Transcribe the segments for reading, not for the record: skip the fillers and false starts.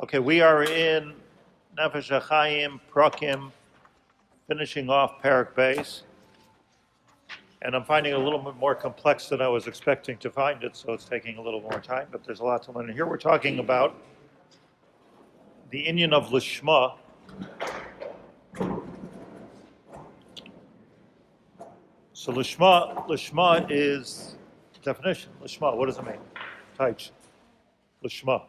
Okay, we are in Nefesh HaChaim, Perakim, finishing off Parak Bais. And I'm finding it a little bit more complex than I was expecting to find it, so it's taking a little more time, but there's a lot to learn. Here we're talking about the inyan of Lishma. So Lishma is definition. Lishma, what does it mean? Taich. Lishma.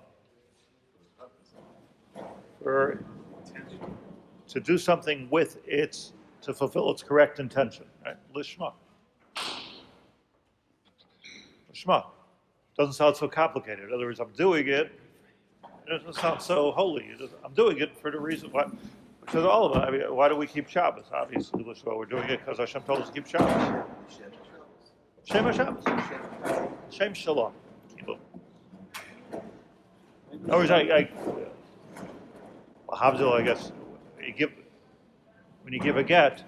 To do something with its, to fulfill its correct intention, right? Lishma. Lishma. Doesn't sound so complicated. In other words, I'm doing it. It doesn't sound so holy. I'm doing it for the reason why. Because all of it. I mean, why do we keep Shabbos? Obviously, Lishma. We're doing it because Hashem told us to keep Shabbos. Shem HaShabbos. Shem Shalom. In other words, Havdil, I guess, when you give a get,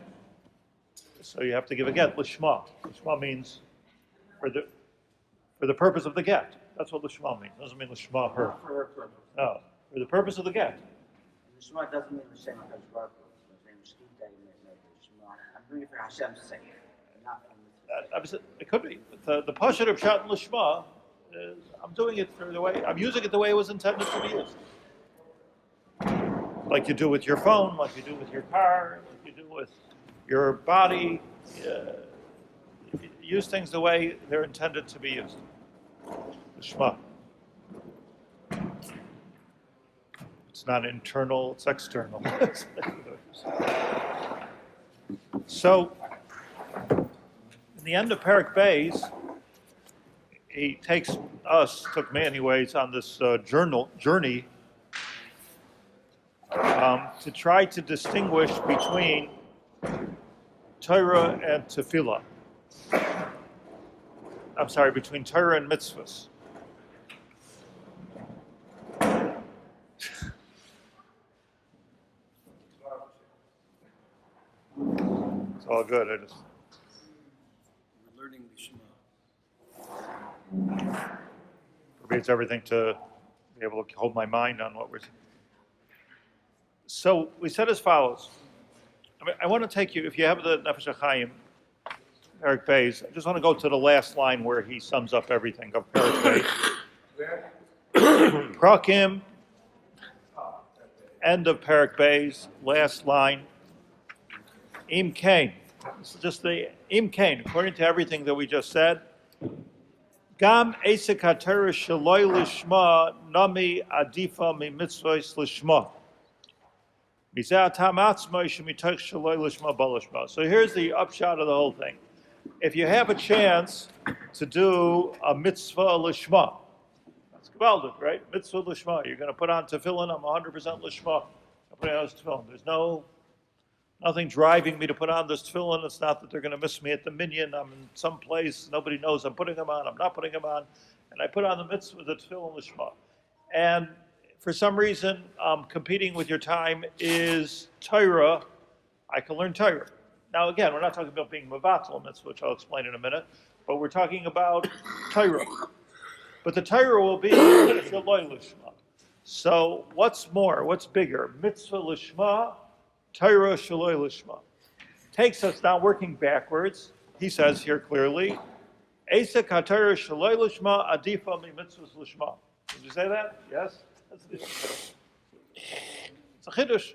so you have to give a get, Lishma. Lishma means for the purpose of the get. That's what Lishma means. It doesn't mean Lishma her. No, for the purpose of the get. Lishma doesn't mean L'Shem HaKadosh Baruch Hu. I'm doing it for Hashem's sake. It could be. The Pashat of Pshat and Lishma is, I'm doing it for the way, I'm using it the way it was intended to be used. Like you do with your phone, like you do with your car, like you do with your body. Use things the way they're intended to be used. Lishma. It's not internal, it's external. So, in the end of Parak Bais, he took me anyways, on this journey to try to distinguish between Torah and Tefillah. I'm sorry, between Torah and Mitzvos. It's all good. We're learning the Shema. For me, it's everything to be able to hold my mind on what we're saying. So we said as follows. I want to take you, if you have the Nefesh HaChaim, Parak Bais, I just want to go to the last line where he sums up everything of Parak Bais. Perakim, end of Parak Bais, last line. Im Kain. This is just the Im Kain, according to everything that we just said. Gam Esek HaTorah Shaloi Lishma Nami Adifa Mi Mitzvos Lishma. So here's the upshot of the whole thing. If you have a chance to do a mitzvah lishma, that's gewaldic, right? Mitzvah lishma. You're going to put on tefillin. I'm 100% lishma. I'm putting on this tefillin. There's nothing driving me to put on this tefillin. It's not that they're going to miss me at the minyan. I'm in some place. Nobody knows I'm putting them on. I'm not putting them on. And I put on the mitzvah, the tefillin lishma. And for some reason, competing with your time is Torah. I can learn Torah. Now, again, we're not talking about being mevatel mitzvah, which I'll explain in a minute, but we're talking about Torah. But the Torah will be Shaloi Lishma. So what's more? What's bigger? Mitzvah Lishma, Torah Shaloi Lishma. Takes us now working backwards. He says here clearly, Esek HaTorah Shaloi Lishma Adifa Mi Mitzvahs Lishma. Did you say that? Yes? It's a chiddush.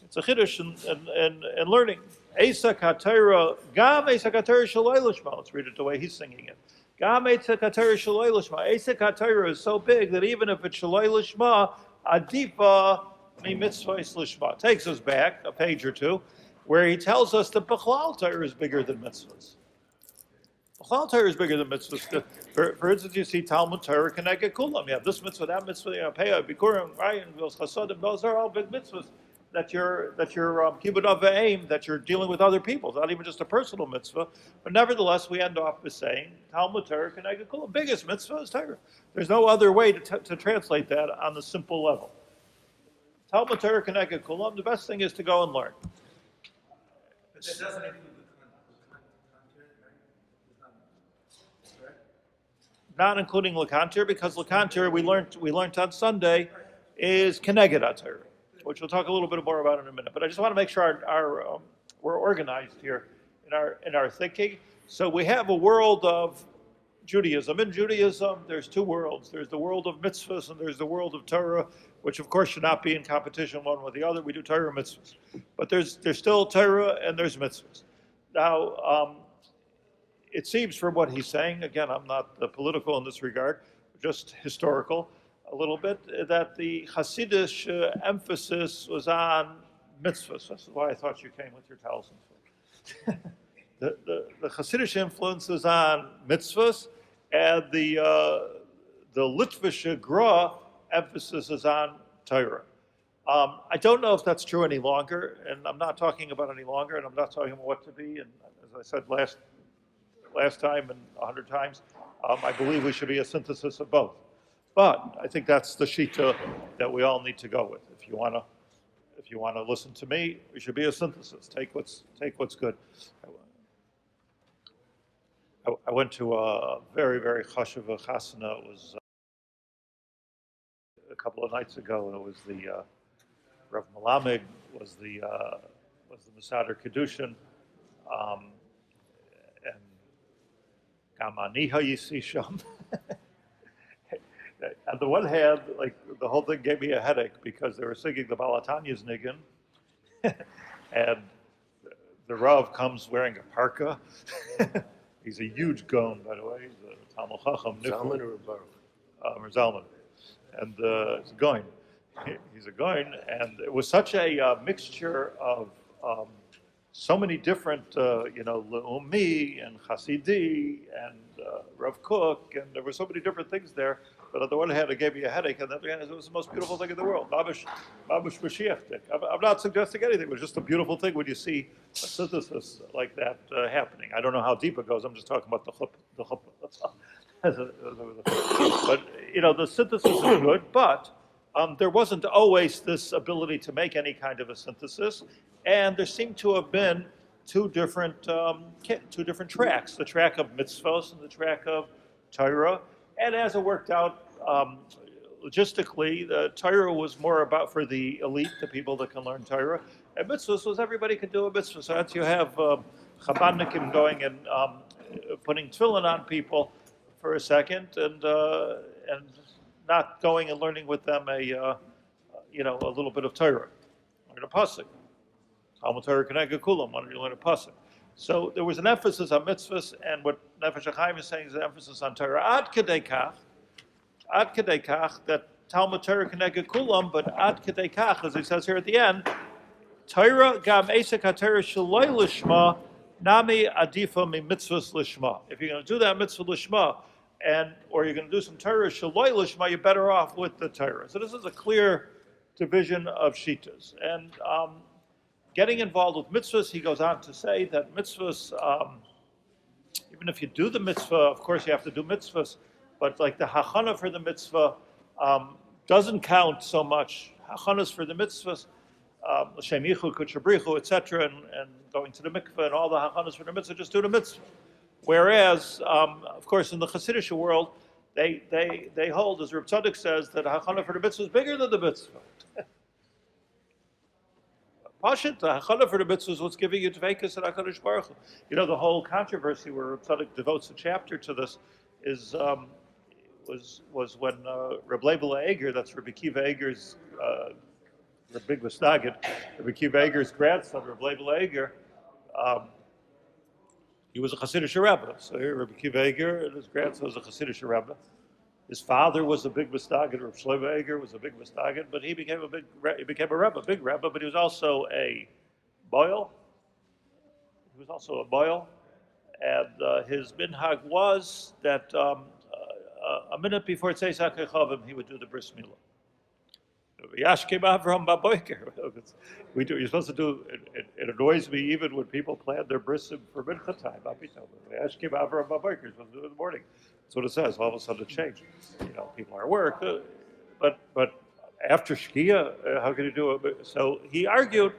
It's a chiddush in learning. Esek HaTorah, Gam Esek HaTorah Shaloi Lishma. Let's read it the way he's singing it. Gam Esek HaTorah Shaloi Lishma. Esek HaTorah is so big that even if it's Shaloi Lishma, Adifa Mi Mitzvos Lishma. Takes us back a page or two, where he tells us that Bechlal Torah is bigger than mitzvahs. Bechlal Torah is bigger than mitzvahs. For instance, you see Talmud Torah Keneged Kulam. You have this mitzvah, that mitzvah, Peah, Bikurim, Ryan, Chasadim. Those are all big mitzvahs that you're kibbud av v'aim, that you're dealing with other people. It's not even just a personal mitzvah. But nevertheless, we end off with saying Talmud Torah Keneged Kulam. Biggest mitzvah is Torah. There's no other way to translate that on the simple level. Talmud Torah Keneged Kulam. The best thing is to go and learn. But that doesn't include not including Lekantir, because Lekantir we learned on Sunday is Keneged HaTorah, which we'll talk a little bit more about in a minute. But I just want to make sure we're organized here in our thinking. So we have a world of Judaism. In Judaism, there's two worlds. There's the world of mitzvahs and there's the world of Torah, which of course should not be in competition one with the other. We do Torah mitzvahs. But there's still Torah and there's mitzvahs. Now, it seems from what he's saying, again, I'm not political in this regard, just historical a little bit, that the Hasidic emphasis was on mitzvahs. That's why I thought you came with your towels and food. The Hasidic influence is on mitzvahs, and the Litvish Gra emphasis is on Torah. I don't know if that's true any longer, and I'm not talking about any longer, and I'm not talking about what to be. And as I said last time and 100 times, I believe we should be a synthesis of both. But I think that's the shita that we all need to go with. If you want to listen to me, we should be a synthesis. Take what's good. I went to a very, very chashuv chasana. It was a couple of nights ago, and it was the Rav Malamed was the Mesader Kedushin, and Gamani Hayisi Sham. On the one hand, like the whole thing gave me a headache because they were singing the Balatanya's niggin, and the Rav comes wearing a parka. He's a huge gon, by the way. He's a Talmud Chacham. Zalman or Baruch? Zalman. And he's a goin. He's a goin, and it was such a mixture of so many different, Leumi and Hasidi and Rav Kook, and there were so many different things there. But on the one hand, it gave me a headache, and on the other hand, it was the most beautiful thing in the world. Babush Mashiach. I'm not suggesting anything. It was just a beautiful thing when you see a synthesis like that happening. I don't know how deep it goes. I'm just talking about the chuppah. That's all. But the synthesis is good. But there wasn't always this ability to make any kind of a synthesis, and there seemed to have been two different tracks: the track of mitzvos and the track of Torah. And as it worked out, logistically, the Torah was more about for the elite, the people that can learn Torah, and mitzvahs was everybody could do a mitzvah. So as you have Chabadnikim going and putting tefillin on people for a second, and not going and learning with them a little bit of Torah, learn a pasuk. Talmud Torah Keneged Kulam. Why don't you learn a pasuk? So there was an emphasis on mitzvahs, and what Nefesh HaChaim is saying is an emphasis on Torah. Ad kedei kach, that Talmud Torah Keneged Kulam, but ad kedei kach, as he says here at the end, Torah gam esek haTorah shaloi lishma, nami adifa mi mitzvahs lishma. If you're going to do that mitzvah lishma, or you're going to do some Torah shaloi lishma, you're better off with the Torah. So this is a clear division of shitas. And getting involved with mitzvahs, he goes on to say that mitzvahs, even if you do the mitzvah, of course you have to do mitzvahs, but like the hachana for the mitzvah doesn't count so much. Hachanas for the mitzvahs, l'shem yichud, kutchabrichu, etc., and going to the mikveh and all the hachanas for the mitzvah, just do the mitzvah. Whereas, of course, in the Hasidic world, they hold, as Reb Tzadok says, that hachana for the mitzvah is bigger than the mitzvah. Pashut, the hachana for the mitzvah is what's giving you dveikus and HaKadosh Baruch Hu. The whole controversy where Reb Tzadok devotes a chapter to this was when Reb Leibel Eger, that's Rabbi Kiva Eger's big Vestagid, Rabbi Kiva Eger's grandson, Reb Leibel Eger, he was a Hasidic Rebbe. So here, Rabbi Kiva Eger and his grandson was a Hasidic Rebbe. His father was a big Vestagid. Reb Shlomo Eger was a big Vestagid, but he became a Rebbe, big Rebbe. But he was also a boil. And his minhag was that a minute before Tzeis HaKechavim, he would do the bris milah. Yashkem Avram Baboiker. You're supposed to do. It annoys me even when people plan their brisim for mincha time. Yashkem Avram Baboiker. You're supposed to do it in the morning. That's what it says. All of a sudden it changed. People are at work, but after Shkia, how can you do it? So he argued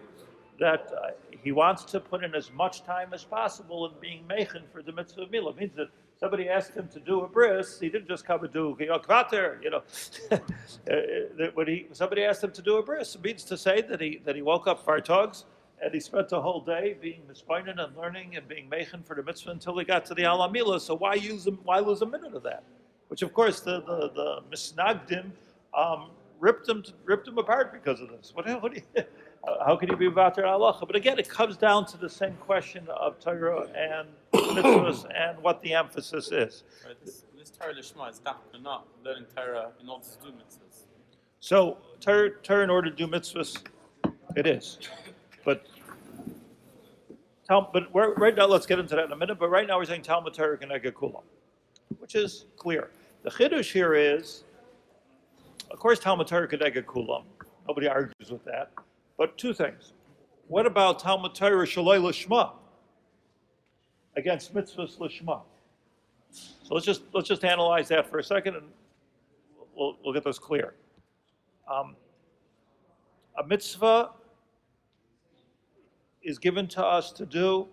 that he wants to put in as much time as possible in being meichen for the mitzvah of milah. It means that somebody asked him to do a bris, he didn't just come and do, kvater, when somebody asked him to do a bris, it means to say that he woke up fartogs and he spent the whole day being mispointed and learning and being meichen for the mitzvah until he got to the alamila. So why lose a minute of that? Which of course the misnagdim ripped him apart because of this. How can you be vater halacha? But again, it comes down to the same question of Torah and mitzvahs and what the emphasis is. Right, this Torah Lishma is not learning Torah in order to do mitzvahs. So Torah in order to do mitzvahs, it is. But right now, let's get into that in a minute. But right now, we're saying Talmud Torah Keneged Kulam, which is clear. The chiddush here is, of course, Talmud Torah Keneged Kulam. Nobody argues with that. But two things. What about Talmud Torah Shaloi Lishma against mitzvahs Lishma? So let's just analyze that for a second, and we'll get this clear. A mitzvah is given to us to do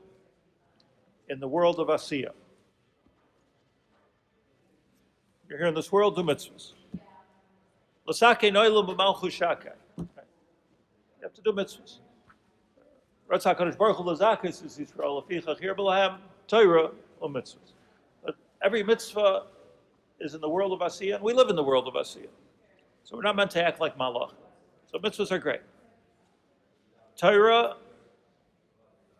in the world of Asiya. You're here in this world, do mitzvahs. L'sakei noilum b'malchu shakei. You have to do mitzvahs. Ratzah HaKadosh Baruch Hu l'zakis is Yisrael l'fichach hier b'lahem Torah u'mitzvahs. But every mitzvah is in the world of Asiya, and we live in the world of Asiya. So we're not meant to act like malach. So mitzvahs are great. Torah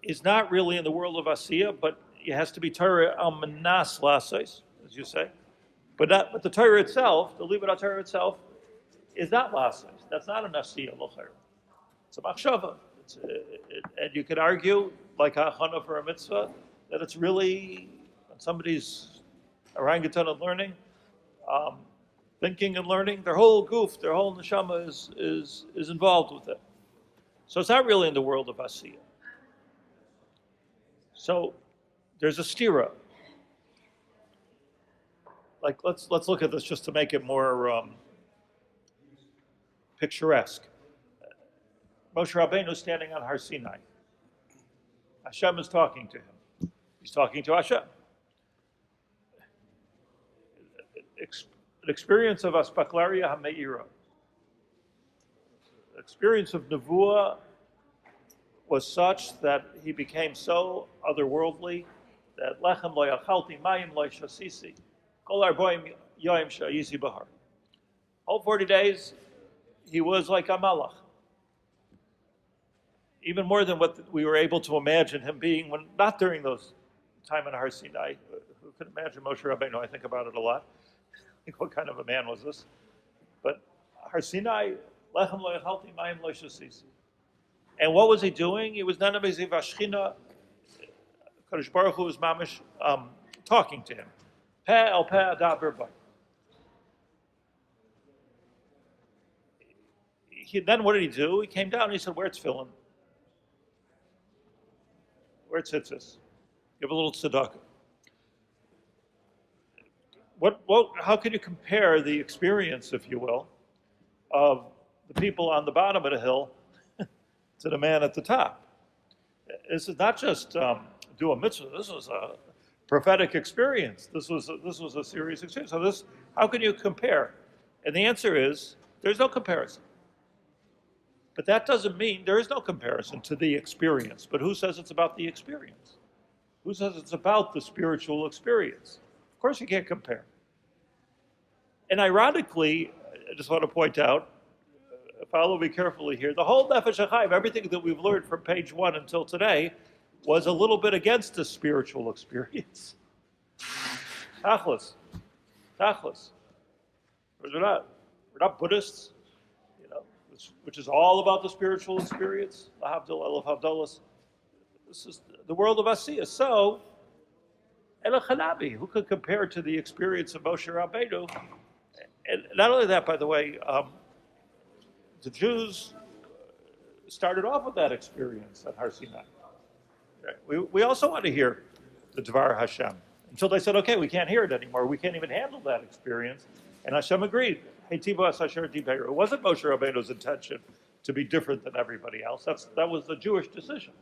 is not really in the world of Asiya, but it has to be Torah al manas lasos, as you say. But the Torah itself, the Libud Torah itself, is not lasos. That's not an Asiya l'chayr. It's a machshava. And you could argue, like a hachana for a mitzvah, that it's really when somebody's orangutan and learning, thinking and learning, their whole goof, their whole neshama is involved with it. So it's not really in the world of Asiya. So there's a stira. Like let's look at this just to make it more picturesque. Moshe Rabbeinu is standing on Har Sinai. Hashem is talking to him. He's talking to Hashem. An experience of Aspaklaria HaMe'ira. The experience of Nevuah was such that he became so otherworldly that lechem lo yachalti mayim lo shasisi kol arboim yoim shayisi bahar. All 40 days, he was like a malach. Even more than what we were able to imagine him being when not during those time in Har Sinai. Who could imagine Moshe Rabbeinu? I think about it a lot. What kind of a man was this? But Har Sinai, lechem lo yachalti mayim lo shasisi. And what was he doing? He was Nanamezi Vashchina. Kadosh Baruch Hu was mamish talking to him. Peh el peh adaber bay. Then what did he do? He came down and he said, "Where's tefillin? Where's tzitzis? Give a little tzedakah." How can you compare the experience, if you will, of the people on the bottom of the hill to the man at the top? This is not just do a mitzvah. This was a prophetic experience. This was a serious experience. So how can you compare? And the answer is there's no comparison. But that doesn't mean there is no comparison to the experience. But who says it's about the experience? Who says it's about the spiritual experience? Of course you can't compare. And ironically, I just want to point out, follow me carefully here, the whole Nefesh HaChaim, everything that we've learned from page 1 until today, was a little bit against the spiritual experience. Tachlis. We're not Buddhists, which is all about the spiritual experience. Lahavdil, Elef Havdalas. This is the world of Asiya. So, Elachanabi, who could compare to the experience of Moshe Rabbeinu? And not only that, by the way, the Jews started off with that experience at Har Sinai. We also want to hear the Dvar Hashem until they said, okay, we can't hear it anymore. We can't even handle that experience. And Hashem agreed. It wasn't Moshe Rabbeinu's intention to be different than everybody else. That was the Jewish decision.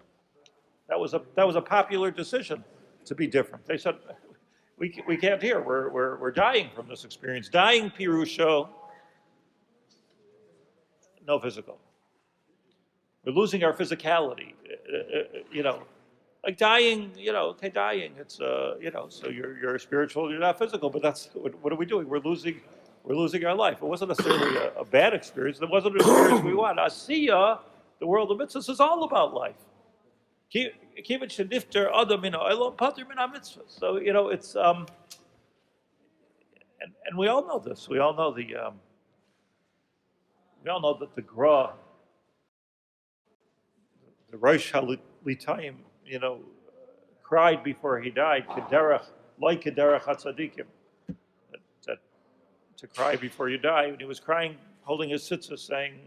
That was a popular decision to be different. They said, we can't hear. We're dying from this experience. Dying pirusho, no physical. We're losing our physicality. Like dying. Okay, dying. It's so you're spiritual. You're not physical. But that's what are we doing? We're losing our life. It wasn't necessarily a bad experience. It wasn't an experience we want. Asiya, the world of mitzvahs, is all about life. So it's and we all know this. We all know we all know that the Gra, the Rosh Halitayim, cried before he died, like Kederach HaTzadikim, that to cry before you die. And he was crying, holding his tzitzis, saying,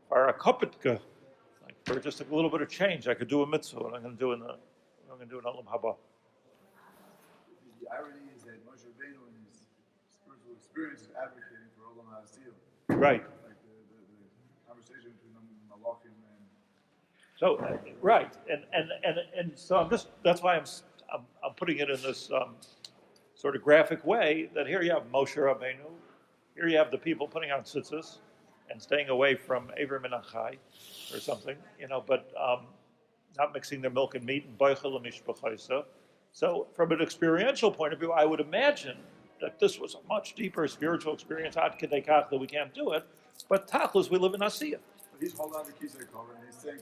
for a kopetka, like for just a little bit of change, I could do a mitzvah, and I'm going to do in Olam Haba. The irony is that Moshe Rabbeinu in his spiritual experience is advocating for Olam HaAsiyah. Right. Like the conversation between Malachim and... So, right, and so that's why I'm putting it in this sort of graphic way, that here you have Moshe Rabbeinu, here you have the people putting on tzitzis and staying away from Aver Menachai or something, but not mixing their milk and meat and Boichel and Mishpachaisa. So from an experiential point of view, I would imagine that this was a much deeper spiritual experience, ad kedei kach, that we can't do it, but tachlis, we live in Asiya. But he's holding on to Kisei Kol, and he's saying,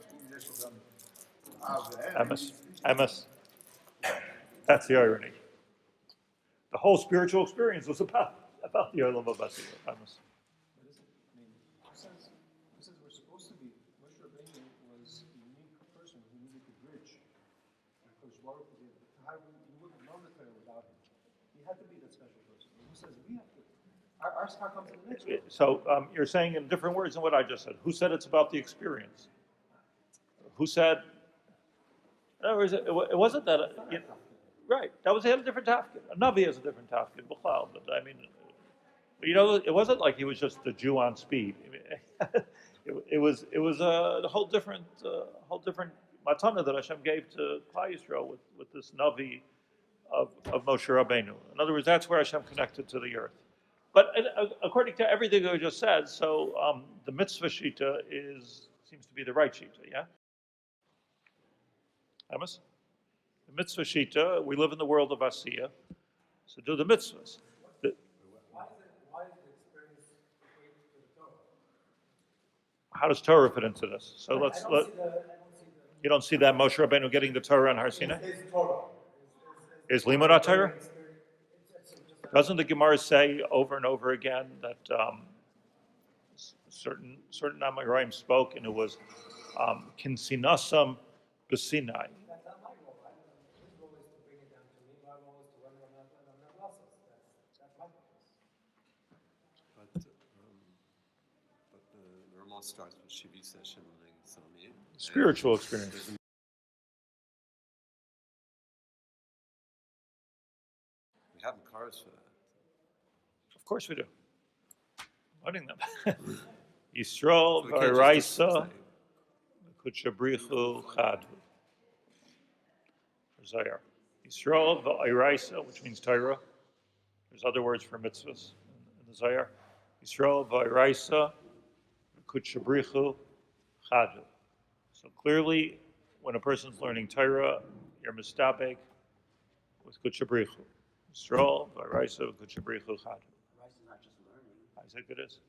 Emes. That's the irony. The whole spiritual experience was about the Olam of Asiya. Emes. Who says we're supposed to be? Moshe Rabbeinu was a unique person who needed to bridge. Because you wouldn't know the Torah without him. He had to be that special person. Who says we have to? Our star comes in the next one. So you're saying in different words than what I just said. Who said it's about the experience? Who said? In other words, it wasn't that. Right. That was, he had a different tafkid. A Navi has a different tafkid, B'chlal. But I mean, it wasn't like he was just a Jew on speed. It was a whole different matana that Hashem gave to Klal Yisrael with this Navi of Moshe Rabbeinu. In other words, that's where Hashem connected to the earth. But according to everything that we just said, so the mitzvah shita seems to be the right shita, yeah? Amos? The mitzvah shita, we live in the world of Asiya, so do the mitzvahs. Why is the experience equated to the Torah? How does Torah fit into this? So you don't see that Moshe Rabbeinu getting the Torah on Har Sinai? It's Torah. Is Limud Torah? Doesn't the Gemara say over and over again that certain Amoraim spoke, and it was kinsinasam b'Sinai? That's not my role. His role is to bring it down to me. My role is to run around that process. That's my purpose. But the Ramah starts with Shivisa Hashem Sami. Spiritual experience. We have cars for that. Of course we do. Learning them. Yisrael So we can't just v'Araisa say- Kuchabrichu Chad. Zayar. Yisrael v'Araisa, which means Torah. There's other words for mitzvahs in the Zayar. Yisrael v'Araisa Kuchabrichu Chad. So clearly, when a person's learning Torah, you're mistabek with Kuchabrichu. Yisrael v'Araisa Kuchabrichu Chad. Rice is not just learning. I think it is.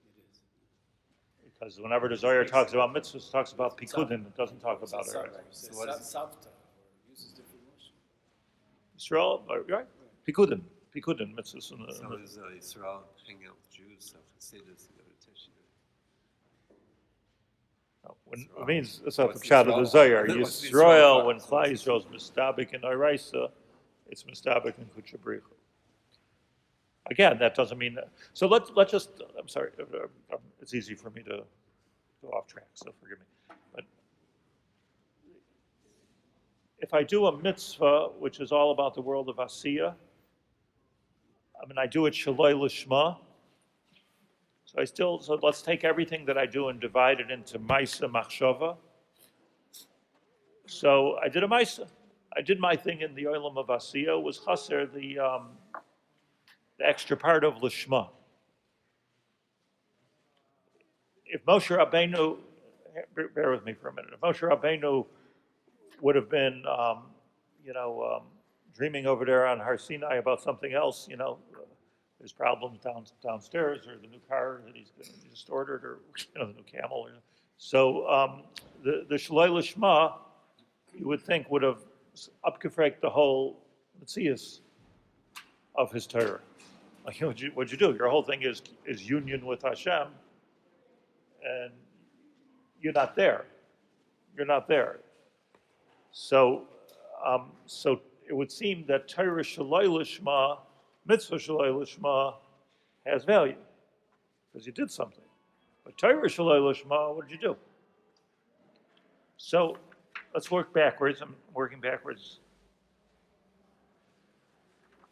Because whenever the Zohar talks about mitzvahs, it talks about pikudin, it doesn't talk about it. So what is it? Savta, or uses different words. Yisrael, right? Pikudin mitzvahs. So is Yisrael hanging out with Jews, so Chassidus, to go to Teshuvah. It means, that's not the pshat of the Zohar. Yisrael, when Klal Yisrael is mistabik in Araisa, it's mistabik in Kuchabrichu. Again, that doesn't mean that. So let's just, I'm sorry, it's easy for me to go off track, so forgive me. But if I do a mitzvah, which is all about the world of Asiya, I do it shaloi lishma. So let's take everything that I do and divide it into Maisa Machshava. So I did a Maisa. I did my thing in the Olam of Asiya, was chaser the extra part of Lishma. If Moshe Rabbeinu, bear with me for a minute, if Moshe Rabbeinu would have been, dreaming over there on Har Sinai about something else, his problems downstairs, or the new car that he's just ordered, or the new camel. So the Shaloi Lishma, you would think, would have upgefragt the whole Metzias of his Torah. Like, what'd you do? Your whole thing is union with Hashem, and you're not there. You're not there. So it would seem that Torah Shaloi Lishma, Mitzvah Shaloi Lishma, has value because you did something. But Torah Shaloi Lishma, what did you do? So let's work backwards. I'm working backwards.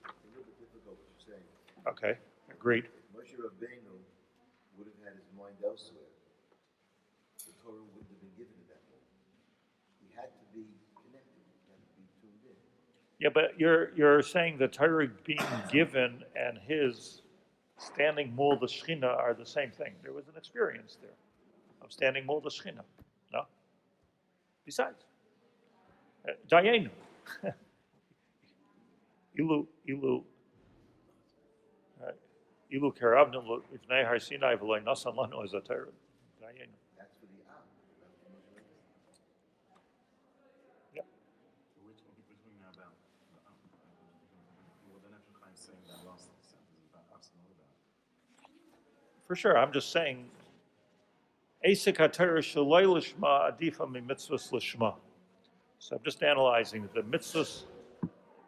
It's a little bit difficult what you're saying. Okay, agreed. Moshe Rabbeinu would have had his mind elsewhere. The Torah wouldn't have been given at that moment. He had to be connected. He had to be tuned in. Yeah, but you're saying the Torah being given and his standing mul the Shechina are the same thing. There was an experience there of standing mul the Shechina. No? Besides, Dayenu. Ilu karavnu ifnei Har Sinai v'lo nasan lanu as a Torah. Dayenu. That's for the Am. Yep. We're talking now about what the Nefesh HaChaim is saying that last sentence about us, not about. For sure, I'm just saying, Asik HaTorah Shaloi Lishma Adifa Mi Mitzvos Lishma. So I'm just analyzing the mitzvos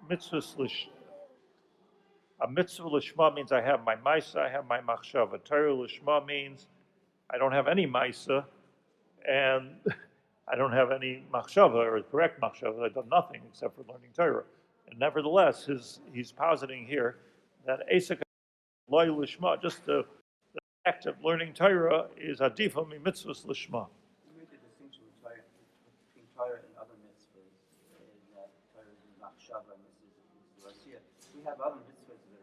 Lishma. A mitzvah Lishma means I have my Maisa, I have my Machshava. Torah Lishma means I don't have any Maisa, and I don't have any Machshava, or correct Machshava. I've done nothing except for learning Torah. And nevertheless, he's positing here that Asik Shaloi Lishma, just the act of learning Torah is adifa mi mitzvahs lishma. You make a distinction between Torah and other mitzvahs, in that Torah is not Shabbat, mitzvahs is Asiya. We have other mitzvahs that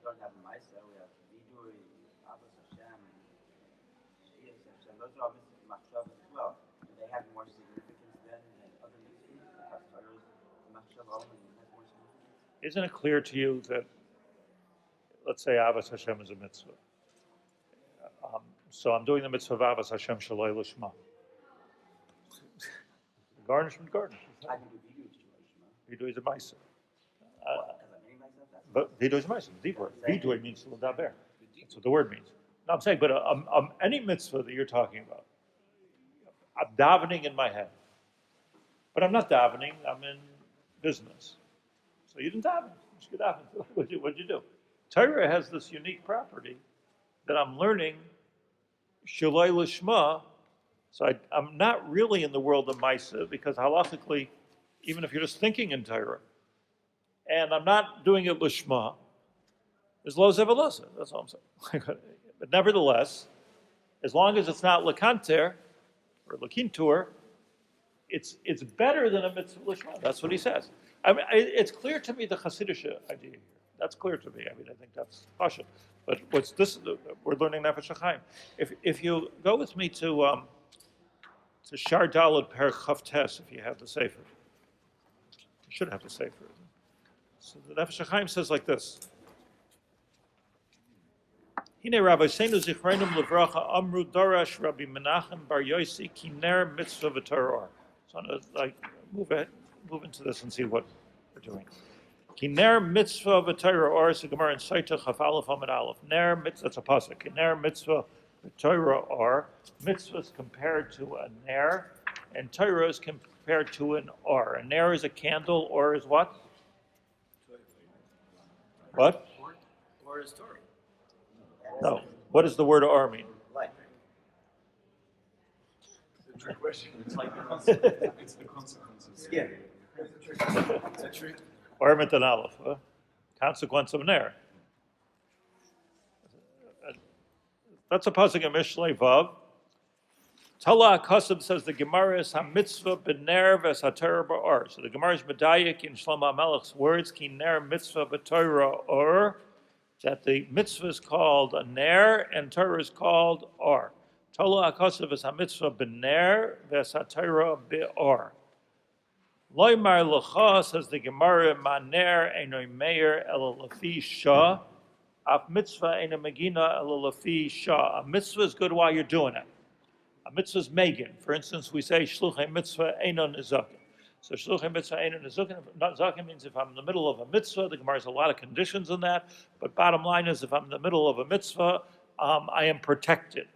don't have Maisa. We have Vidui, Abbas Hashem, Shiur Hashem. Those are all mitzvahs Machshavah as well. Do they have more significance than other mitzvahs? Because Torah is Machshavah only has more significance. Isn't it clear to you that, let's say, Abbas Hashem is a mitzvah? So I'm doing the mitzvah of Abbas Hashem Shaloi Lishma. Garnishment. I can do Vidui to Shema. Vidui is a Maisa. Because I'm making myself that. But Vidui is a Maisa, the deep word. Vidui means L'daber. That's what the word means. No, I'm saying, but any mitzvah that you're talking about, I'm davening in my head. But I'm not davening, I'm in business. So you didn't daven. You should daven. What'd you do? Torah has this unique property that I'm learning Shaloi Lishma, so I'm not really in the world of Maisa, because halachically, even if you're just thinking in Torah, and I'm not doing it Lishma, there's lo zev v'lo. That's all I'm saying. But nevertheless, as long as it's not Lekanter or Lekintur, it's better than a mitzvah Lishma. That's what he says. I mean, it's clear to me the Hasidic idea here. That's clear to me. I mean, I think that's Pasha. But what's this? We're learning Nefesh HaChaim. If you go with me to Shar Daled Per Chavtes, if you have the Sefer, you should have the Sefer. So the Nefesh HaChaim says like this: Hine Rabbi Seinu Zichreinim Levracha Amru Darash Rabbi Menachem Bar Yosi Kiner Mitzvah V'Torah. So I'm gonna move into this and see what we're doing. Ki ner mitzvah v'Torah or is a Gemara in Saita Chaf Aleph Amud Aleph. Ner mitzvah, that's a pasuk. Ki ner mitzvah v'Torah or mitzvah is compared to a ner, and Torah is compared to an or. A ner is a candle, or is what? What? Or is Torah. No. What does the word or mean? Light. It's a trick question. It's like the consequences. It's the consequences. Yeah. It's a trick. Or mit an aleph. Consequence of ner. That's a pasuk in Mishlei Vav. Tala Kosev says the Gemara is ha-mitzvah b'ner v'es-ha-Torah b'or. So the Gemara is medayik in Shlomo HaMelech's words, ki ner mitzvah b'Torah or, that the mitzvah is called a ner and Torah is called or. Tala Kosev is ha-mitzvah b'ner v'es-ha-Torah b'or. Loymar l'cha, says the Gemara, ma ner eino meir ela lefi shah, af mitzvah eino megina ela lefi shah. A mitzvah is good while you're doing it. A mitzvah is megan. For instance, we say shluchei mitzvah einon nizakin. So shluchei mitzvah einon nizakin means if I'm in the middle of a mitzvah, the Gemara has a lot of conditions in that, but bottom line is if I'm in the middle of a mitzvah, I am protected.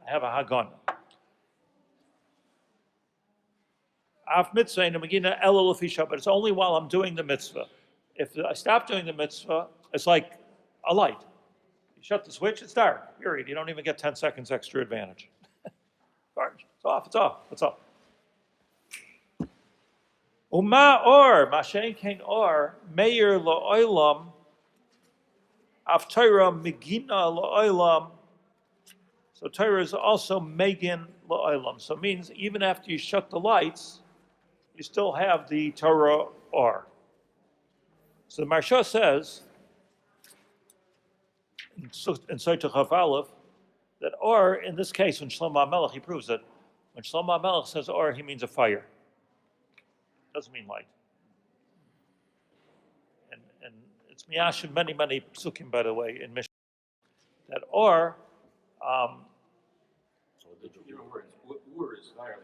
I have a haganah. Af mitzvah einon megina ela lefi shah, but it's only while I'm doing the mitzvah. If I stop doing the mitzvah, it's like a light. You shut the switch, it's dark, period. You don't even get 10 seconds extra advantage. It's off, it's off, it's off. Uma or, mashen kein or, meir la'olam, af Torah megina la'olam. So Torah is also megan la'olam. So it means even after you shut the lights, you still have the Torah or. So the Maharsha says, in Sotah Chaf Aleph, that or, in this case, when Shlomo HaMelech, he proves it, when Shlomo HaMelech says or, he means a fire. Doesn't mean light. And it's miyashim many, many psukim, by the way, in Mishnah. That or,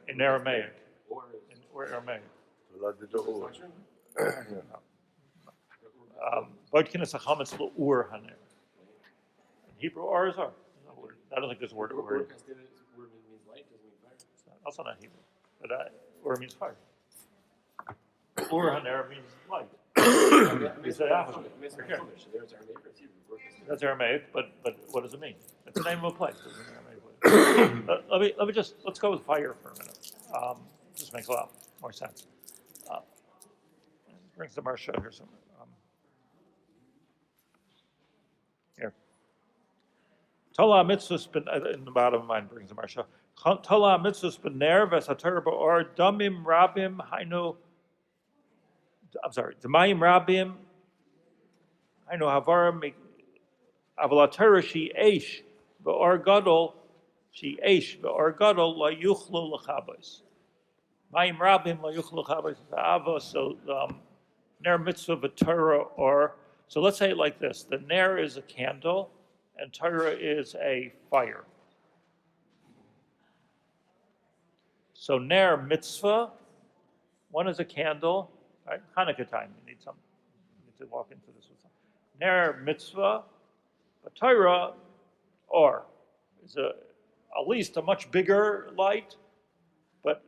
in Aramaic. Or Aramaic. Bodkin is a chametz l'ur haner. In Hebrew, or is or. I don't think there's a word. Word means light, doesn't mean fire. Also not Hebrew, but or means fire. Or haner means light. You say opposite. That's Aramaic, but what does it mean? It's the name of a place. Let's go with fire for a minute. This makes a lot more sense. Brings the Maharsha here somewhere. Here. Tola mitzvahs in the bottom of mine brings the Maharsha. Tola mitzvahs b'ner v'es-ha-Torah b'or damim rabim hainu. I'm sorry. Damayim rabim hainu havarim aval Torah she eish b'or gadol she eish b'or gadol la yuchlu l'chabos. Mayim rabim la yuchlu l'chabos ava. So ner mitzvah b'Torah or. So let's say it like this: the ner is a candle. And Torah is a fire. So ner mitzvah, one is a candle, right? Hanukkah time, you need to walk into this with something. Ner mitzvah, but Torah, or, is at least a much bigger light, but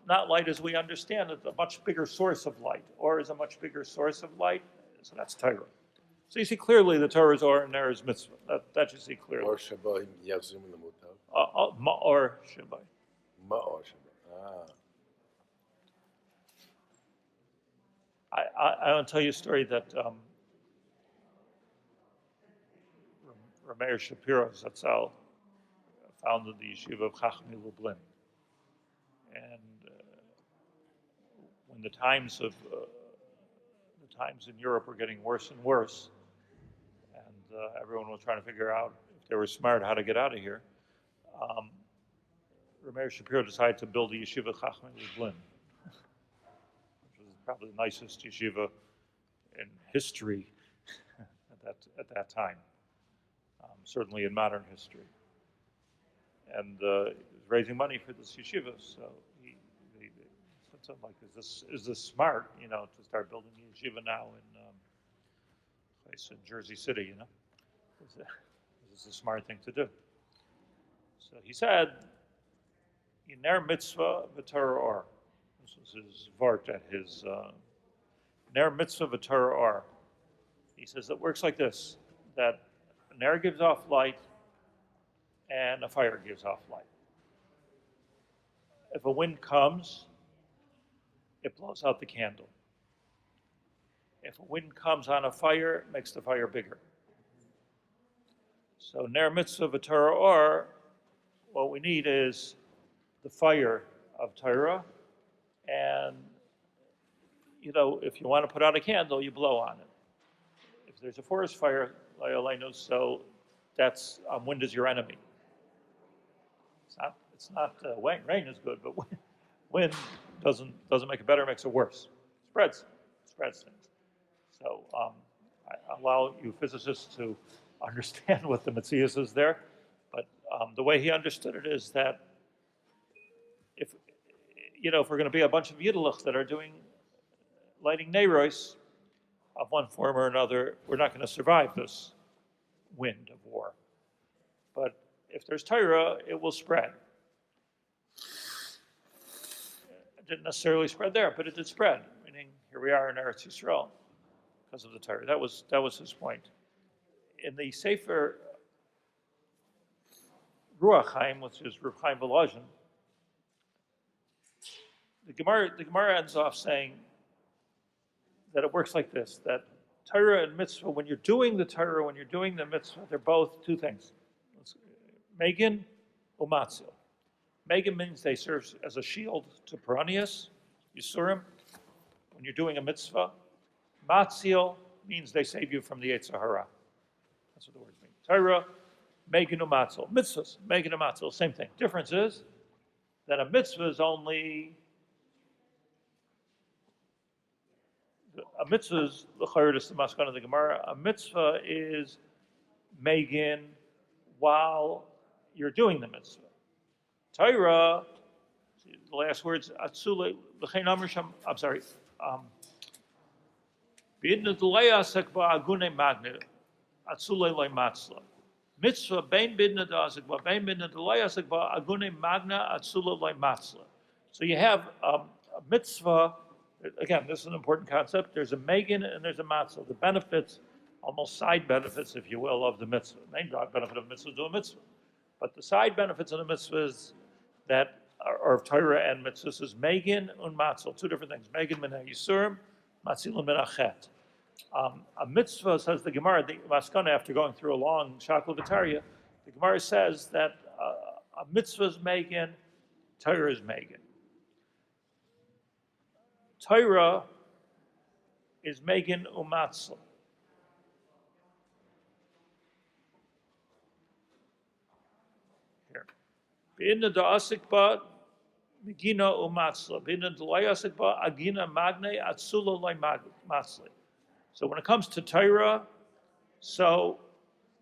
not light as we understand it, a much bigger source of light. Or is a much bigger source of light, so that's Torah. So you see clearly the Torah is or and there is mitzvah. That you see clearly. Or Shabbat Yazim Lemutav. Ma'or Shabbat. Ma'or Shabbat. I want to tell you a story that Rameir Shapiro Zatzal founded the yeshiva of Chachmei Lublin. And when the times in Europe were getting worse and worse, and everyone was trying to figure out if they were smart how to get out of here, Rameir Shapiro decided to build a yeshiva Chachmei Lublin, which was probably the nicest yeshiva in history at that time, certainly in modern history. And he was raising money for this yeshiva, so he said something like, "Is this smart? To start building a yeshiva now in place in Jersey City? Is this a smart thing to do?" So he said, "Ner mitzvah v'Torah or." This was his vart at his ner mitzvah v'Torah or. He says it works like this: that an ner gives off light, and a fire gives off light. If a wind comes, it blows out the candle. If a wind comes on a fire, it makes the fire bigger. So ner mitzvah v'Torah or, what we need is the fire of Torah, and if you want to put out a candle, you blow on it. If there's a forest fire, so that's wind is your enemy. It's not rain is good, but wind doesn't make it better, it makes it worse. Spreads things. So I allow you physicists to understand what the Mitzvos is there, but the way he understood it is that if we're going to be a bunch of Yiddelach that are lighting Neiros of one form or another, we're not going to survive this wind of war. But if there's Torah, it will spread. It didn't necessarily spread there, but it did spread, meaning here we are in Eretz Yisrael because of the Torah. That was his point. In the Sefer Chaim, which is Rav Chaim Volozhin, the Gemara ends off saying that it works like this, that Torah and mitzvah, when you're doing the Torah, when you're doing the mitzvah, they're both two things. Megan umatzil. Megan means they serve as a shield to Peranius, Yisurim, when you're doing a mitzvah. Matzil means they save you from the Yetzer Hara. That's what the words mean. Torah, Megan umatzil. Mitzvahs, Megan umatzil, same thing. Difference is that a mitzvah is only a mitzvah is the maskana of the Gemara. A mitzvah is Megan while you're doing the mitzvah. Torah, the last words, Atzule, I'm sorry. Bidna Dulayasak Agune Magna, Atzule Le Matzla. Mitzvah, Bain Bidna Dazak, Bain Bidna Dulayasak Agune Magna, Atzule Le Matzla. So you have a mitzvah. Again, this is an important concept. There's a Megan and there's a Matzah. The benefits, almost side benefits, if you will, of the mitzvah. The main benefit of mitzvah is do a mitzvah. But the side benefits of the mitzvah is that, or of Torah and mitzvahs, is Megan and Matzah. Two different things. Megan min ha-Yisurim, Matzilum min ha-Chet. A mitzvah, says the Gemara, the Maskana, after going through a long Shakla V'Tarya, the Gemara says that a mitzvah is Megan, Torah is Megan. Torah is Megan umatzla. Here. B'inna da'asik ba megina umatzla. B'inna da'layasik ba agina magne atzula loy matzli. So when it comes to Torah, so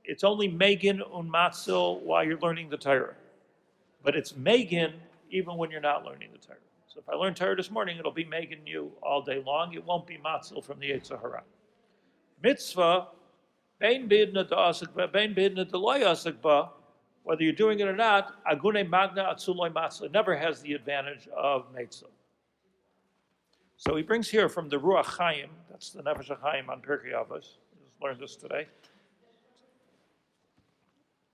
it's only Megan umatzil while you're learning the Torah. But it's Megan even when you're not learning the Torah. So if I learn Torah this morning, it'll be Megan you all day long. It won't be matzil from the Yetzer Hara. Mitzvah, bein bidna da'asik ba, bein bidna d'loy asik ba, whether you're doing it or not, agune magna atzuloi matzil. It never has the advantage of mitzvah. So he brings here from the Ruach Chaim, that's the Nefesh HaChaim on Pirkei Avos. We just learned this today.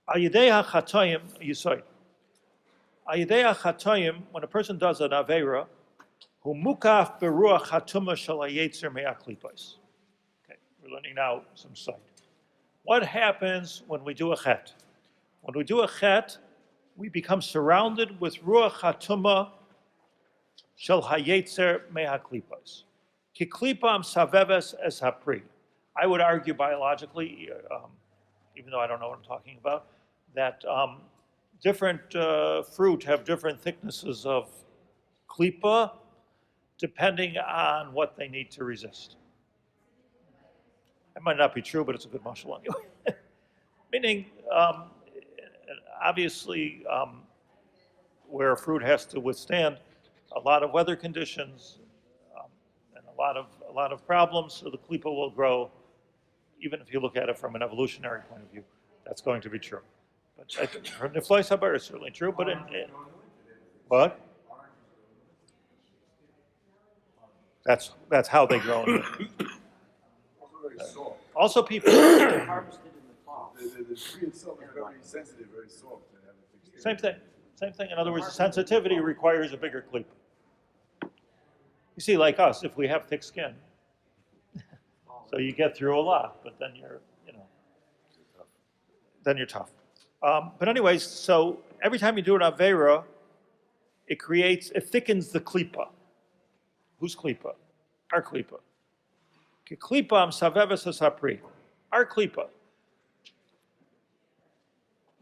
Al yidei ha'chatoyim yisoid. When a person does an Aveira, hu mukaf beruach hatuma shel hayetzer me'aklipos. Okay, we're learning now some sight. What happens when we do a chet? When we do a chet, we become surrounded with ruach hatuma shel hayetzer me'aklipos. Ki klipam saveves es hapri. I would argue biologically, even though I don't know what I'm talking about, that different fruit have different thicknesses of klipa depending on what they need to resist. It might not be true, but it's a good mashal anyway. Meaning, obviously, where a fruit has to withstand a lot of weather conditions and a lot of problems, so the klipa will grow. Even if you look at it from an evolutionary point of view, that's going to be true. But from Nefesh HaChaim is certainly true, but what? That's how they grow. Also, people Harvested in the fall. The tree itself is very sensitive, very soft. Same thing. In other words, the sensitivity requires a bigger clip. You see, like us, if we have thick skin, so you get through a lot, but then you're tough. But anyways, so every time you do an Aveira, it thickens the klipa. Whose klipa? Our klipa. Ki klipa am saveves hasapri. Our klipa.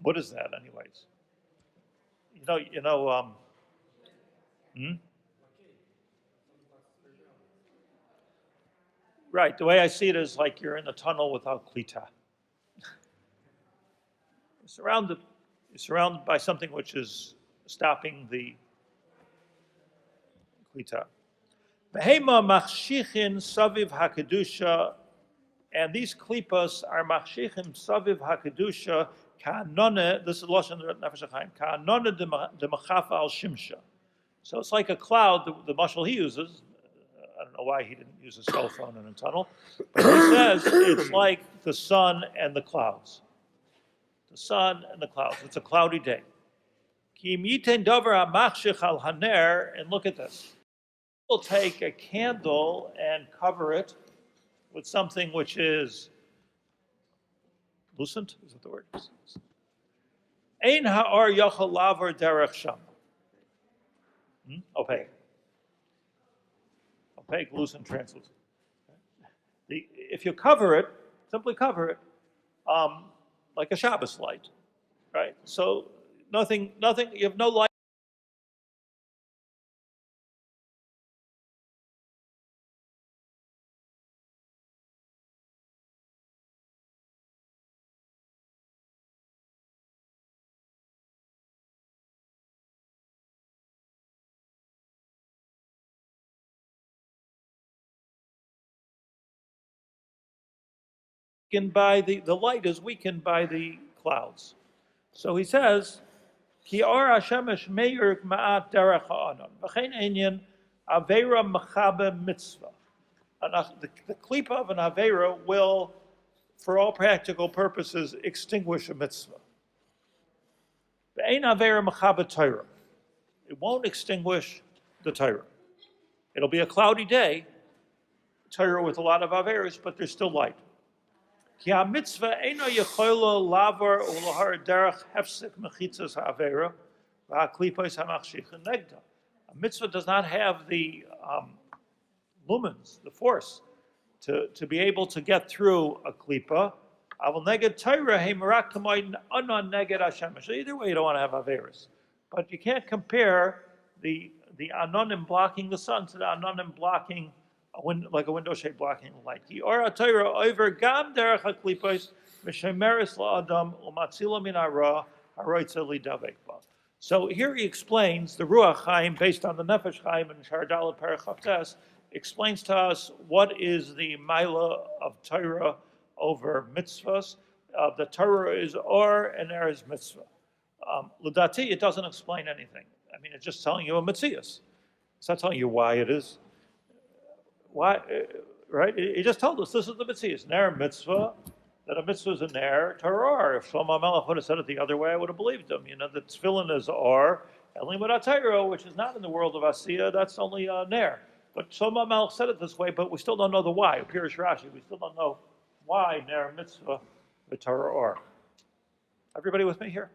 What is that, anyways? Right, the way I see it is like you're in a tunnel without klita. You're surrounded by something which is stopping the klita. Behema machshichin saviv hakadusha, and these klipas are machshichin saviv hakadusha ka'anone. This is lashon Nefesh HaChaim. Ka'anone de machafa al shimsha. So it's like a cloud. The mashal he uses. I don't know why he didn't use a cell phone in a tunnel, but he says it's like the sun and the clouds. The sun and the clouds. It's a cloudy day. And look at this. We'll take a candle and cover it with something which is lucent. Is that the word? Ein ha'or yochel lavar derech sham. Opaque. Opaque, lucent, translucent. If you cover it, simply cover it, like a Shabbos light, right? So nothing, you have no light. By the light is weakened by the clouds. So he says, Ki or hashemesh meir ma'at derech ha'anon, v'chein enyan avera mechabe mitzvah. The klipa of an avera will, for all practical purposes, extinguish a mitzvah. V'ein avera mechabe Torah. It won't extinguish the Torah. It'll be a cloudy day, Torah with a lot of averas, but there's still light. A mitzvah does not have the lumens, the force, to be able to get through a klipa. So either way, you don't want to have averis. But you can't compare the anonim blocking the sun to the anonim blocking like a window shade blocking the light. So here he explains the Ruach Chaim, based on the Nefesh Chaim and Shardal Parachaftes, explains to us what is the Maila of Torah over Mitzvos. The Torah is Or and there is Mitzvah. L'dati, it doesn't explain anything. I mean, it's just telling you a Metzias. It's not telling you why it is. Why, right? He just told us this is the Metzias. Ner mitzvah, that a mitzvah is a ner, Torah. If Shlomo Melech would have said it the other way, I would have believed him. You know, the tefillin is or, Elimud Torah, which is not in the world of Asiya, that's only a ner. But Shlomo Melech said it this way, but we still don't know the why. Pirush Rashi, we still don't know why ner mitzvah, the Torah or. Everybody with me here?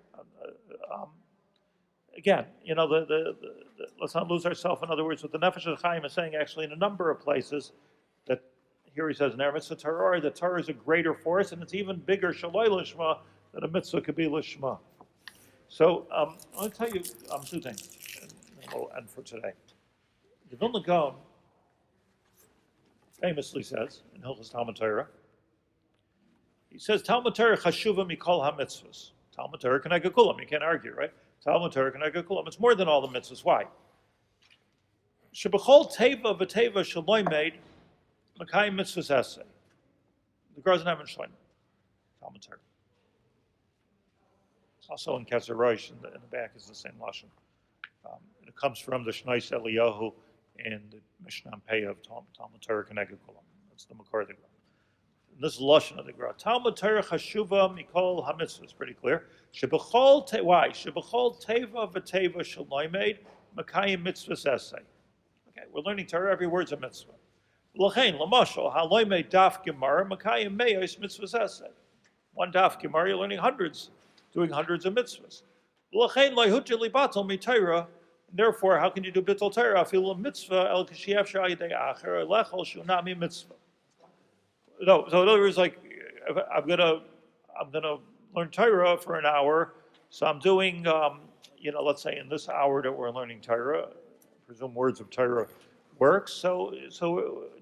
Again, you know, let's not lose ourselves. In other words, what the Nefesh HaChaim is saying actually in a number of places, that here he says, Ner mitzvah Torah, the Torah is a greater force, and it's even bigger, Shaloi Lishma, than a mitzvah could be Lishma. So, I'll tell you two things, and we'll end for today. The Vilna Gaon famously says, in Hilchos Talmud Torah, he says, Talmud Torah chashuva mikol ha-mitzvahs. Talmud Torah k'neged kulam, you can't argue, right? Talmud Torah k'neged kulam. It's more than all the mitzvahs. Why? Shebechol teva v'teva shaloi made Makayim mitzvahs essay. The Grozen Shloim, Talmud Torah. Also in Ketzer Rosh, in the back is the same lashon. It comes from the Shneis Eliyahu and the Mishnah Pei of Talmud Torah K'neged Kulam. That's the Makor of the Gra. This is lashon of the Gra. Talmud Torah chashuva mikol hamitzvah. It's pretty clear. Shebechol why? Shebechol teva v'teva shaloimed Makayim mitzvahs essay. Okay, we're learning Torah. Every word's a mitzvah. L'chein l'mashal haloimed daf gemara Makayim meyos mitzvahs essay. One daf gemara, you're learning hundreds, doing hundreds of mitzvahs. L'chein loyhutja libatal miTorah Therefore, how can you do bittul Torah? Afilu mitzvah el kashiyav shal yidei acher lechol shu nami mitzvah. No, so in other words, like I'm gonna learn Torah for an hour. So I'm doing, let's say in this hour that we're learning Torah, I presume words of Torah works. So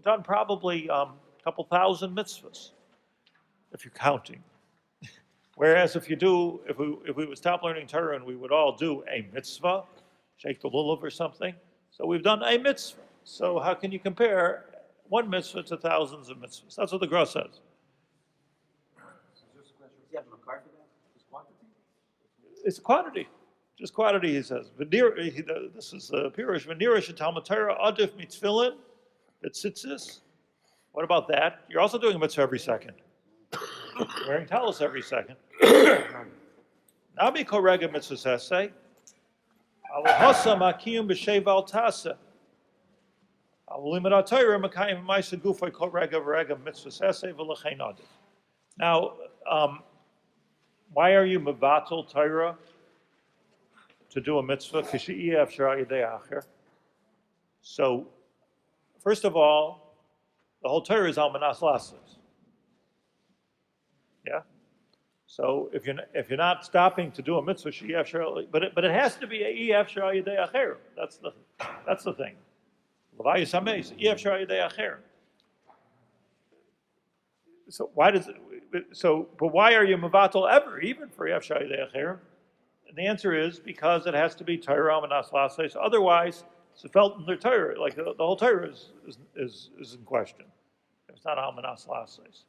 done probably a couple thousand mitzvahs, if you're counting. Whereas if we would stop learning Torah and we would all do a mitzvah, shake the lulav or something, so we've done a mitzvah. So how can you compare one mitzvah to thousands of mitzvahs? That's what the Gra says. Do you have a makar for that? Just quantity? It's quantity, just quantity. He says. This is Pirush. V'nira shetalmud Torah adif mitzvillin b'tzitzis. What about that? You're also doing a mitzvah every second. Wearing talis every second. Nabi korega mitzvahs essay. Alhasa makiyum b'sheval tasa. Avulimad Torah makayim ma'isa gufay korega v'rega mitzvahs essay v'lechein adif. Now, why are you mevatel Torah to do a mitzvah? So, first of all, the whole Torah is almanas lasses. Yeah. So if you're not stopping to do a mitzvah, but it has to be a ef shara yidei acher. That's the thing. Levayis hameis ef shara yidei acher. So why does it? But why are you mevatel ever, even for ef shara yidei acher? And the answer is because it has to be Torah almanas lasses. Otherwise, it's felt in the Torah. Like the whole Torah is in question. It's not almanas lasses.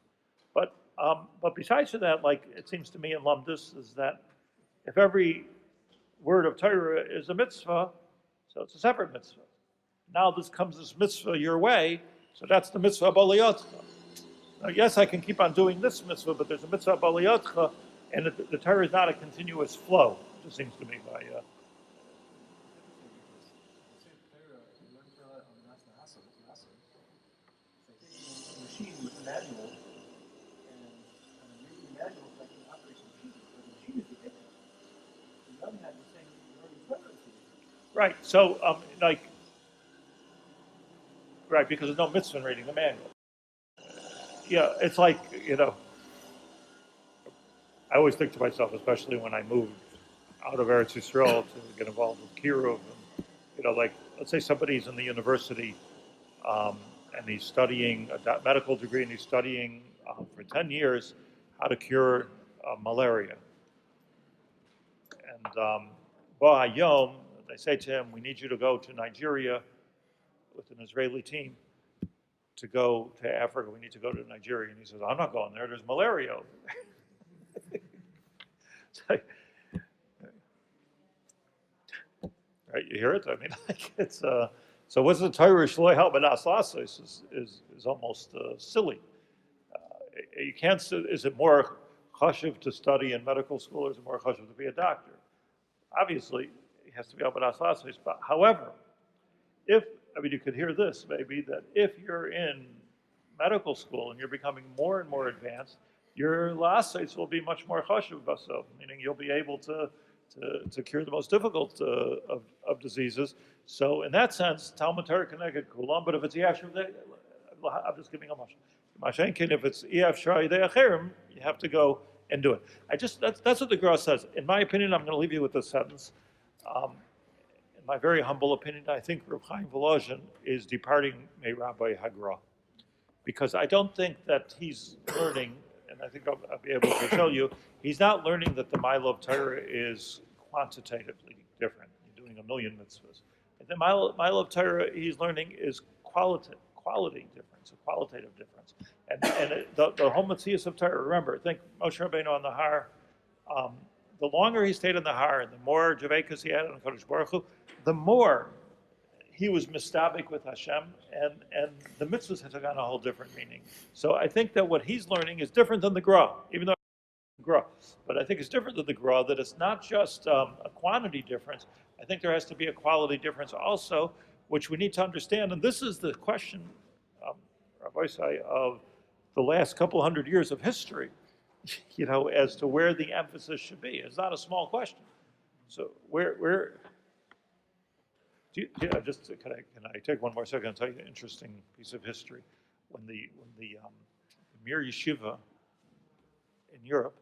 But besides that, like it seems to me in Lumdus, is that if every word of Torah is a mitzvah, so it's a separate mitzvah. Now this mitzvah your way, so that's the mitzvah baliyotcha. Now, yes, I can keep on doing this mitzvah, but there's a mitzvah baliyotcha, and the Torah is not a continuous flow. It just seems to me by. Machine with a manual, and reading the manual is like an operation machine, but the machine is ridiculous. The other hand, you're saying you're learning Torah. Right. So, right, because there's no mitzvah in reading the manual. Yeah, it's like, I always think to myself, especially when I moved out of Eretz Yisrael to get involved with Kiruv, and, like, let's say somebody's in the university, and he's studying a medical degree, and he's studying for 10 years how to cure malaria. And Hayom, they say to him, we need you to go to Nigeria with an Israeli team to go to Africa. We need to go to Nigeria. And he says, I'm not going there. There's malaria over there. Right, you hear it? I mean, like it's... So what's the Torah shloi halbanas lasos is almost silly. You can't. Is it more chashuv to study in medical school, or is it more chashuv to be a doctor? Obviously, it has to be halbanas lasos. But however, you could hear this maybe that if you're in medical school and you're becoming more and more advanced, your lasos will be much more chashuv basof, meaning you'll be able to cure the most difficult of diseases. So in that sense, Talmud Torah connected kulam. But if it's Yashuv, I'm just giving a much. Mashenkin, if it's Ef Shara Yidei Acherim, you have to go and do it. That's what the Gra says. In my opinion, I'm going to leave you with this sentence. In my very humble opinion, I think Rav Chaim Volozhin is departing May Rabbi Hagra, because I don't think that he's learning, and I think I'll be able to tell you, he's not learning that the Milo of Torah is quantitatively different. You're doing a million mitzvahs. The Milo of Torah he's learning is quality difference, a qualitative difference. And the whole Metzius of Torah, remember, think Moshe Rabbeinu on the Har, the longer he stayed on the Har, and the more Javekas he had on Kodesh Baruch Hu, the more he was mistabik with Hashem, and the mitzvahs had taken on a whole different meaning. So I think that what he's learning is different than the Gra, even though Gra. But I think it's different than the Gra, that it's not just a quantity difference. I think there has to be a quality difference also, which we need to understand. And this is the question, Rabbi Say, of the last couple hundred years of history, as to where the emphasis should be. It's not a small question. So where Can I take one more second and tell you an interesting piece of history? When the Mir Yeshiva in Europe,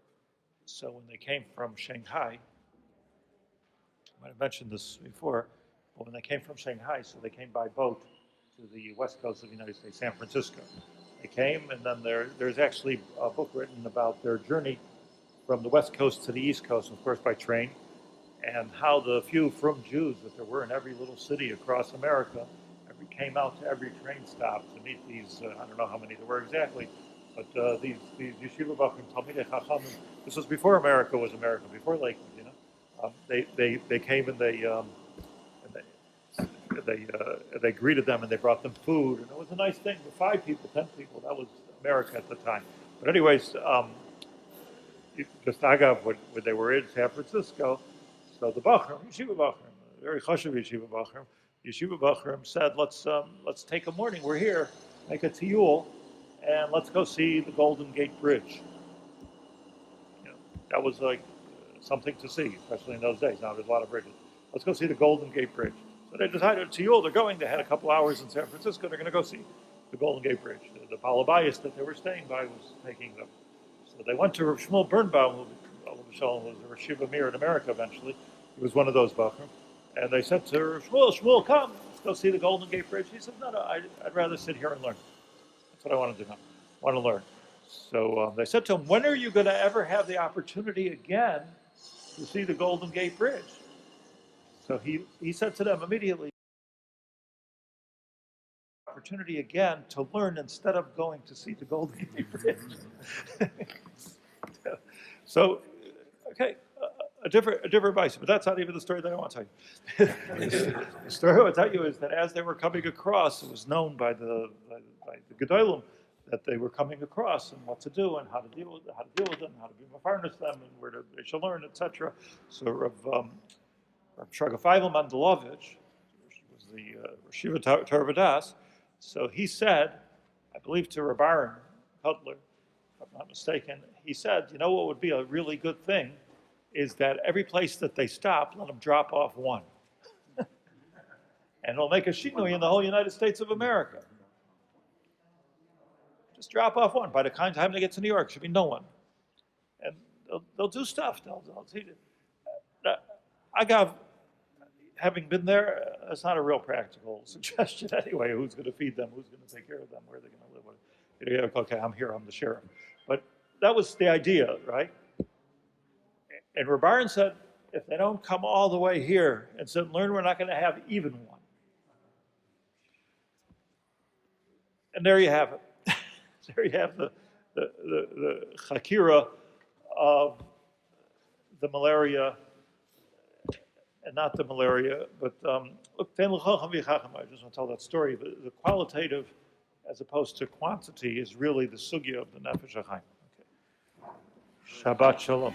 so when they came from Shanghai, I might have mentioned this before, but when they came from Shanghai, so they came by boat to the west coast of the United States, San Francisco. They came, and then there's actually a book written about their journey from the west coast to the east coast, of course by train, and how the few frum Jews that there were in every little city across America came out to every train stop to meet these, I don't know how many there were exactly, but these yeshiva bachrim, Talmidei Chachamim. This was before America was America, before Lakeland, you know. They came and they greeted them and they brought them food, and it was a nice thing for 5 people, 10 people. That was America at the time. But anyways, just agav, when they were in San Francisco, so the bachrim, yeshiva bachrim, very chashuv yeshiva bachrim said, let's take a morning. We're here, make a tiyul, and let's go see the Golden Gate Bridge. You know, that was like something to see, especially in those days. Now there's a lot of bridges. Let's go see the Golden Gate Bridge. So they decided tiyul. They're going. They had a couple hours in San Francisco. They're going to go see the Golden Gate Bridge. The Balabais that they were staying by was taking them. So they went to Rav Shmuel Birnbaum, who was a Rosh Yeshiva Mir in America eventually. He was one of those bachrim. And they said to Rav Shmuel, Shmuel, come, let's go see the Golden Gate Bridge. He said, no, I'd rather sit here and learn. That's what I want to do now. I want to learn. So they said to him, when are you going to ever have the opportunity again to see the Golden Gate Bridge? So he said to them immediately, opportunity again to learn instead of going to see the Golden Gate Bridge. So, okay. A different vice, but that's not even the story that I want to tell you. The story I want to tell you is that as they were coming across, it was known by the Gedolim that they were coming across and what to do and how to deal with them, how to be mafarnas them, and where they should learn, etc. So Rav Shraga Mandelovich, which was the Shiva Torah Vadas, so he said, I believe to Rabbi Aaron Kotler, if I'm not mistaken, he said, you know what would be a really good thing is that every place that they stop, let them drop off one. And it'll make a shinui in the whole United States of America. Just drop off one. By the time they get to New York, should be no one. And they'll do stuff. They'll teach it. Agav, having been there, it's not a real practical suggestion anyway. Who's going to feed them? Who's going to take care of them? Where are they going to live? You know, okay, I'm here. I'm the sheriff. But that was the idea, right? And Rabbi Aaron said, if they don't come all the way here and said, learn, we're not going to have even one. And there you have it. There you have the chakira of the malaria, and not the malaria, but look, I just want to tell that story. The qualitative, as opposed to quantity, is really the sugya of the Nefesh HaChaim. Okay. Shabbat Shalom.